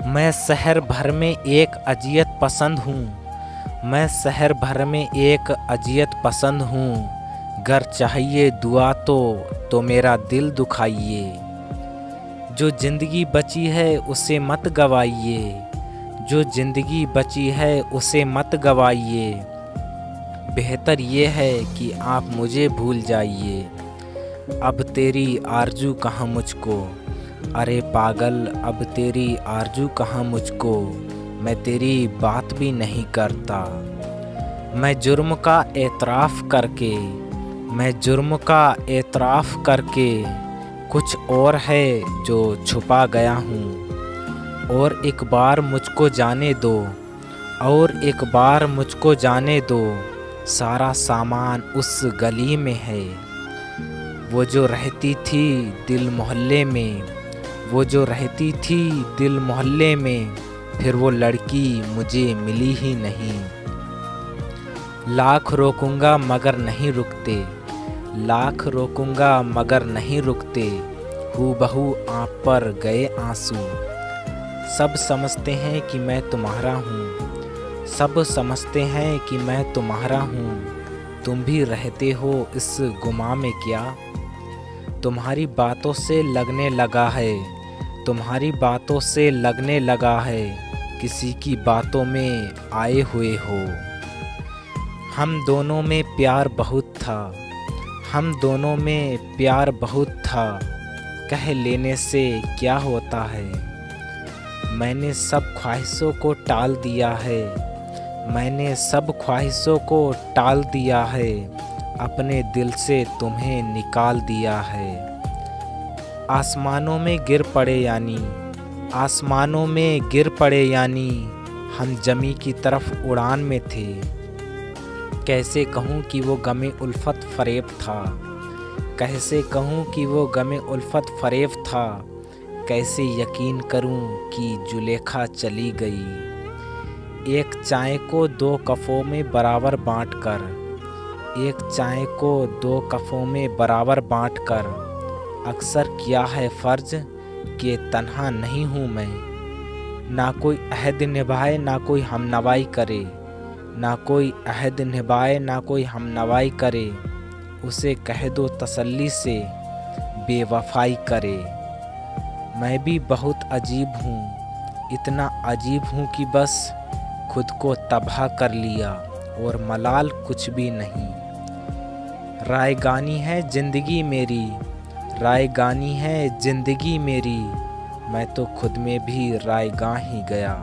मैं शहर भर में एक अजियत पसंद हूँ। मैं शहर भर में एक अजियत पसंद हूँ। घर चाहिए दुआ तो मेरा दिल दुखाइए। जो ज़िंदगी बची है उसे मत गवाइए। जो ज़िंदगी बची है उसे मत गवाइए। बेहतर ये है कि आप मुझे भूल जाइए। अब तेरी आरज़ू कहाँ मुझको, अरे पागल अब तेरी आरज़ू कहाँ मुझको। मैं तेरी बात भी नहीं करता। मैं जुर्म का एतराफ़ करके कुछ और है जो छुपा गया हूँ। और एक बार मुझको जाने दो, सारा सामान उस गली में है। वो जो रहती थी दिल मोहल्ले में, फिर वो लड़की मुझे मिली ही नहीं। लाख रोकूंगा मगर नहीं रुकते, हूबहू आँख पर गए आंसू। सब समझते हैं कि मैं तुम्हारा हूँ। तुम भी रहते हो इस गुमा में क्या। तुम्हारी बातों से लगने लगा है किसी की बातों में आए हुए हो। हम दोनों में प्यार बहुत था, कह लेने से क्या होता है। मैंने सब ख्वाहिशों को टाल दिया है, अपने दिल से तुम्हें निकाल दिया है। आसमानों में गिर पड़े यानी हम जमी की तरफ उड़ान में थे। कैसे कहूँ कि वो गमे उल्फत फरेब था। कैसे यकीन करूँ कि जुलेखा चली गई। एक चाय को दो कफ़ों में बराबर बाँटकर अक्सर किया है फ़र्ज़ कि तन्हा नहीं हूँ मैं। ना कोई अहद निभाए ना कोई हमनवाई करे। उसे कह दो तसल्ली से बेवफ़ाई करे। मैं भी बहुत अजीब हूँ, इतना अजीब हूँ कि बस खुद को तबाह कर लिया और मलाल कुछ भी नहीं। रायगानी है ज़िंदगी मेरी, मैं तो खुद में भी रायगां ही गया।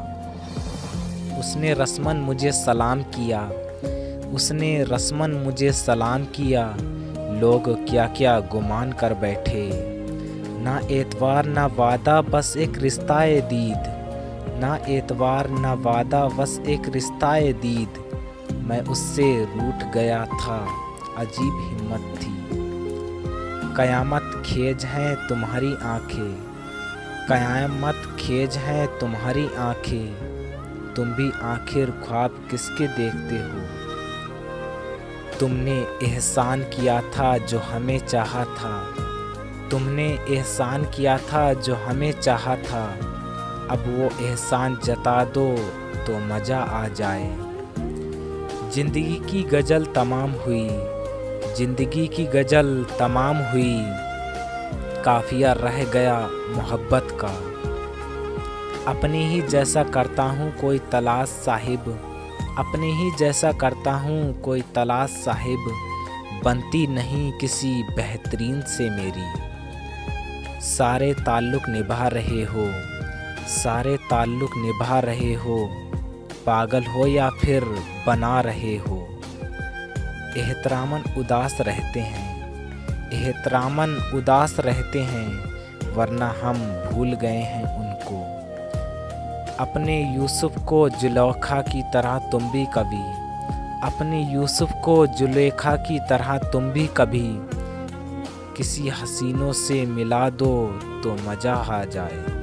उसने रस्मन मुझे सलाम किया, लोग क्या क्या गुमान कर बैठे। ना एतवार ना वादा बस एक रिश्ता-ए दीद। मैं उससे रूठ गया था, अजीब हिम्मत थी। कयामत खेज हैं तुम्हारी आँखें। तुम भी आखिर ख्वाब किसके देखते हो। तुमने एहसान किया था जो हमें चाहा था। अब वो एहसान जता दो तो मज़ा आ जाए। जिंदगी की गज़ल तमाम हुई, काफ़िया रह गया मोहब्बत का। अपने ही जैसा करता हूँ कोई तलाश साहिब, बनती नहीं किसी बेहतरीन से मेरी। सारे ताल्लुक़ निभा रहे हो, पागल हो या फिर बना रहे हो। एहतरामन उदास रहते हैं, वरना हम भूल गए हैं उनको। अपने यूसुफ को जुलेखा की तरह तुम भी कभी किसी हसीनों से मिला दो तो मज़ा आ जाए।